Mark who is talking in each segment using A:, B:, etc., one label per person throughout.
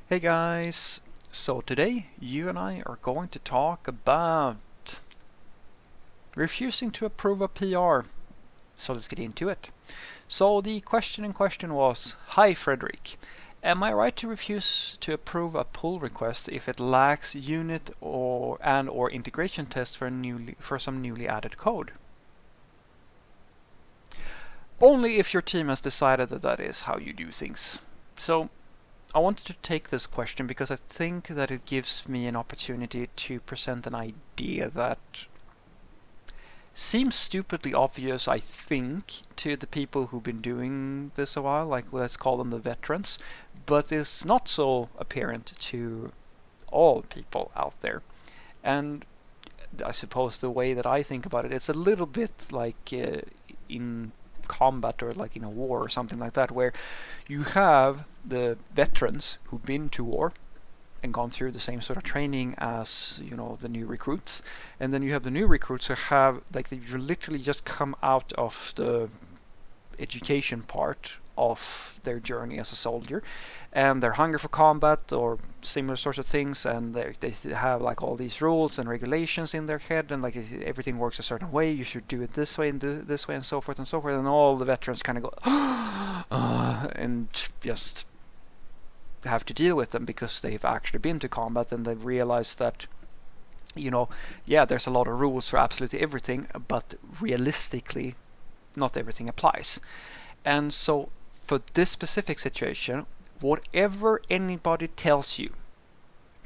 A: Hey guys, so today you and I are going to talk about refusing to approve a PR. So let's get into it. So the question in question was, hi Frederick, am I right to refuse to approve a pull request if it lacks unit or integration tests for some newly added code? Only if your team has decided that that is how you do things. So I wanted to take this question because I think that it gives me an opportunity to present an idea that seems stupidly obvious, I think, to the people who've been doing this a while, like let's call them the veterans, but is not so apparent to all people out there. And I suppose the way that I think about it, it's a little bit like in combat or like in a war or something like that, where you have the veterans who've been to war and gone through the same sort of training as the new recruits, and then you have the new recruits who have like they've literally just come out of the education part of their journey as a soldier, and they're hungry for combat or similar sorts of things, and they have like all these rules and regulations in their head, and like everything works a certain way, you should do it this way and do this way and so forth and so forth, and all the veterans kind of go and just have to deal with them because they've actually been to combat and they've realized that yeah, there's a lot of rules for absolutely everything, but realistically not everything applies. And so for this specific situation, whatever anybody tells you,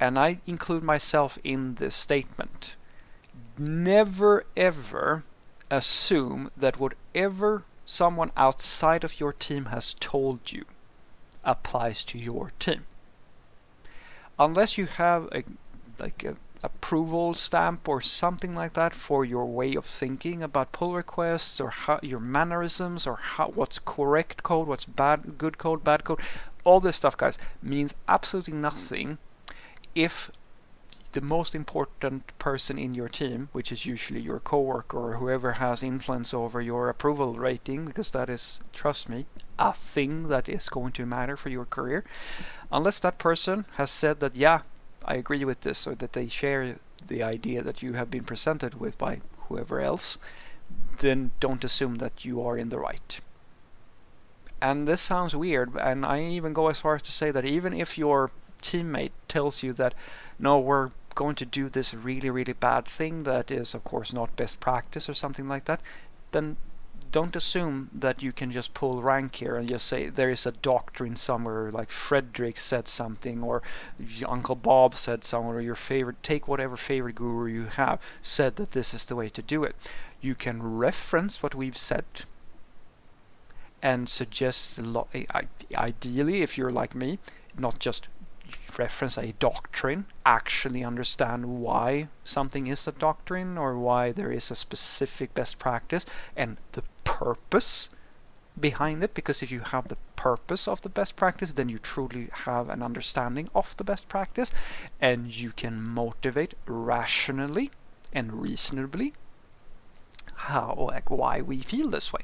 A: and I include myself in this statement, never ever assume that whatever someone outside of your team has told you applies to your team. Unless you have a approval stamp or something like that for your way of thinking about pull requests, or how your mannerisms, or what's correct code, what's good code, bad code, all this stuff, guys, means absolutely nothing if the most important person in your team, which is usually your coworker or whoever has influence over your approval rating, because that is, trust me, a thing that is going to matter for your career, unless that person has said that, yeah, I agree with this, or that they share the idea that you have been presented with by whoever else, then don't assume that you are in the right. And this sounds weird, and I even go as far as to say that even if your teammate tells you that, no, we're going to do this really, really bad thing that is, of course, not best practice or something like that, then don't assume that you can just pull rank here and just say there is a doctrine somewhere, like Frederick said something, or Uncle Bob said somewhere, or your favorite, take whatever favorite guru you have, said that this is the way to do it. You can reference what we've said and suggest, ideally, if you're like me, not just reference a doctrine, actually understand why something is a doctrine or why there is a specific best practice and the purpose behind it, because if you have the purpose of the best practice, then you truly have an understanding of the best practice, and you can motivate rationally and reasonably why we feel this way.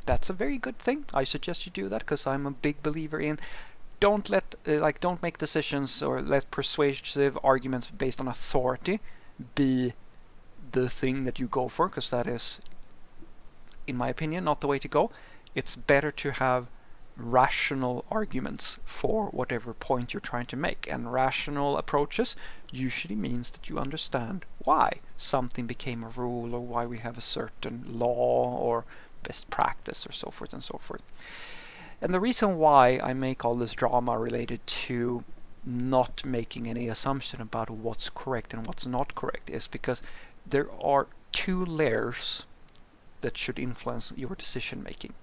A: That's a very good thing. I suggest you do that, because I'm a big believer in don't make decisions or let persuasive arguments based on authority be the thing that you go for, because that is, in my opinion, not the way to go. It's better to have rational arguments for whatever point you're trying to make, and rational approaches usually means that you understand why something became a rule, or why we have a certain law or best practice, or so forth and so forth. And the reason why I make all this drama related to not making any assumption about what's correct and what's not correct is because there are two layers that should influence your decision making.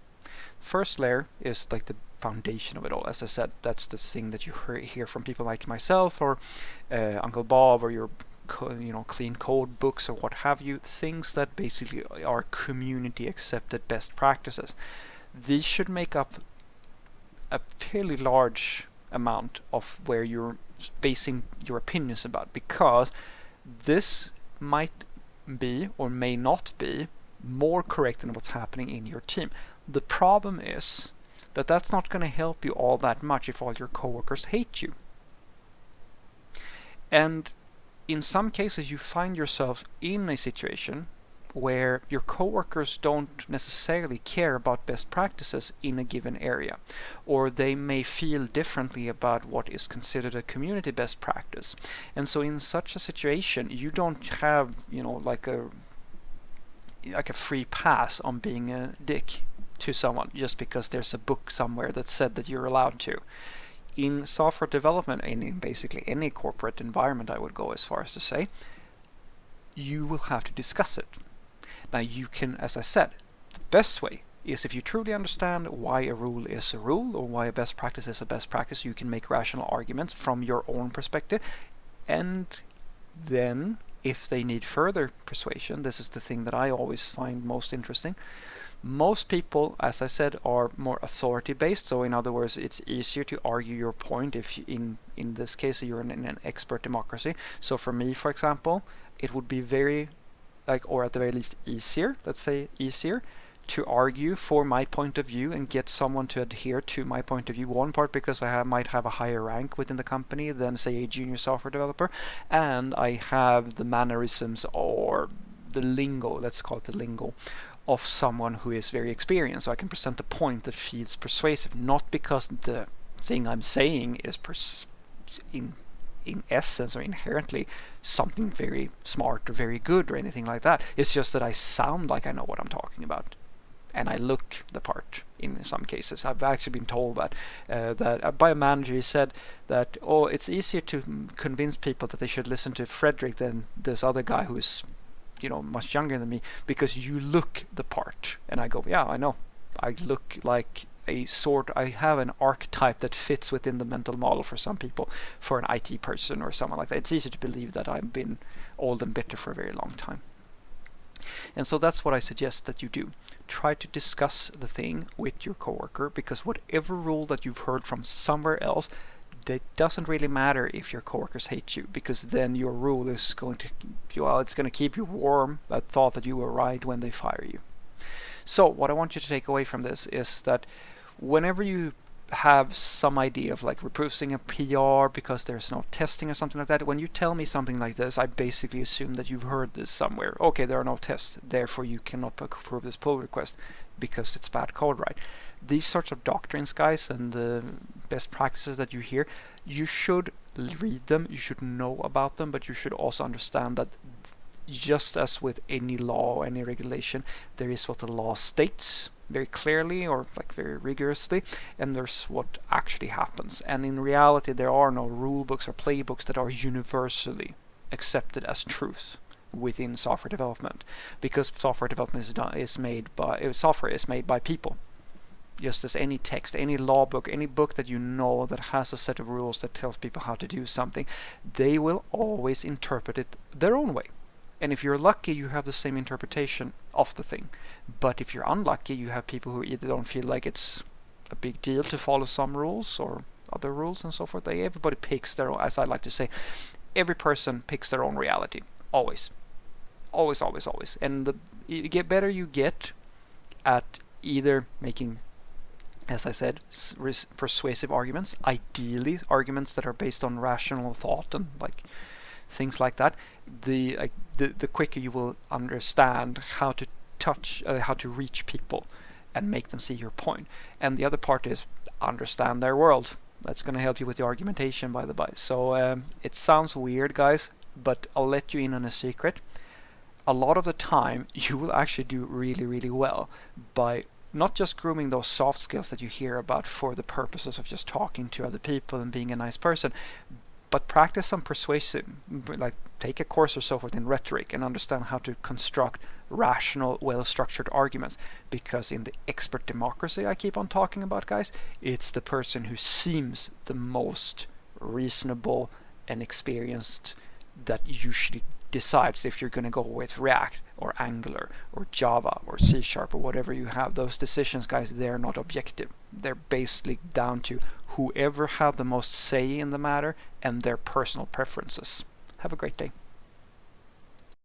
A: First layer is like the foundation of it all. As I said, that's the thing that you hear from people like myself, or Uncle Bob, or your clean code books, or what have you, things that basically are community accepted best practices. These should make up a fairly large amount of where you're basing your opinions about, because this might be or may not be more correct than what's happening in your team. The problem is that that's not going to help you all that much if all your coworkers hate you. And in some cases, you find yourself in a situation where your coworkers don't necessarily care about best practices in a given area, or they may feel differently about what is considered a community best practice. And so in such a situation, you don't have, like a free pass on being a dick to someone just because there's a book somewhere that said that you're allowed to. In software development, and in basically any corporate environment, I would go as far as to say, you will have to discuss it. Now you can, as I said, the best way is if you truly understand why a rule is a rule or why a best practice is a best practice, you can make rational arguments from your own perspective. And then if they need further persuasion, this is the thing that I always find most interesting. Most people, as I said, are more authority-based. So in other words, it's easier to argue your point if in this case you're in an expert democracy. So for me, for example, it would be very, or at the very least easier, let's say easier, to argue for my point of view and get someone to adhere to my point of view. One part because I might have a higher rank within the company than, say, a junior software developer, and I have the mannerisms or the lingo, let's call it the lingo, of someone who is very experienced. So I can present a point that feels persuasive, not because the thing I'm saying is in essence or inherently something very smart or very good or anything like that. It's just that I sound like I know what I'm talking about, and I look the part in some cases. I've actually been told that by a manager. He said that, it's easier to convince people that they should listen to Frederick than this other guy who is much younger than me, because you look the part. And I go, yeah, I know. I look like I have an archetype that fits within the mental model for some people, for an IT person or someone like that. It's easy to believe that I've been old and bitter for a very long time. And so that's what I suggest that you do. Try to discuss the thing with your coworker, because whatever rule that you've heard from somewhere else, it doesn't really matter if your coworkers hate you, because then your rule is going to, it's going to keep you warm, that thought that you were right when they fire you. So what I want you to take away from this is that whenever you have some idea of like posting a PR because there's no testing or something like that, when you tell me something like this, I basically assume that you've heard this somewhere. Okay, there are no tests, therefore you cannot approve this pull request because it's bad code, right? These sorts of doctrines, guys, and the best practices that you hear, you should read them, you should know about them, but you should also understand that just as with any law or any regulation, there is what the law states very clearly or like very rigorously, and there's what actually happens. And in reality, there are no rule books or playbooks that are universally accepted as truth within software development, because software development software is made by people. Just as any text, any law book, any book that you know that has a set of rules that tells people how to do something, they will always interpret it their own way. And if you're lucky, you have the same interpretation of the thing. But if you're unlucky, you have people who either don't feel like it's a big deal to follow some rules or other rules and so forth. Everybody picks their own, as I like to say, every person picks their own reality. Always. Always, always, always. And the better you get at either making, as I said, persuasive arguments, ideally arguments that are based on rational thought and like things like that, the quicker you will understand how to reach people and make them see your point. And the other part is understand their world. That's going to help you with the argumentation, by the by. So it sounds weird, guys, but I'll let you in on a secret. A lot of the time, you will actually do really, really well by not just grooming those soft skills that you hear about for the purposes of just talking to other people and being a nice person, but practice some persuasive, like take a course or so forth in rhetoric and understand how to construct rational, well-structured arguments. Because in the expert democracy I keep on talking about, guys, it's the person who seems the most reasonable and experienced that usually decides if you're going to go with React or Angular or Java or C# or whatever you have. Those decisions, guys, they're not objective. They're basically down to whoever had the most say in the matter and their personal preferences. Have a great day.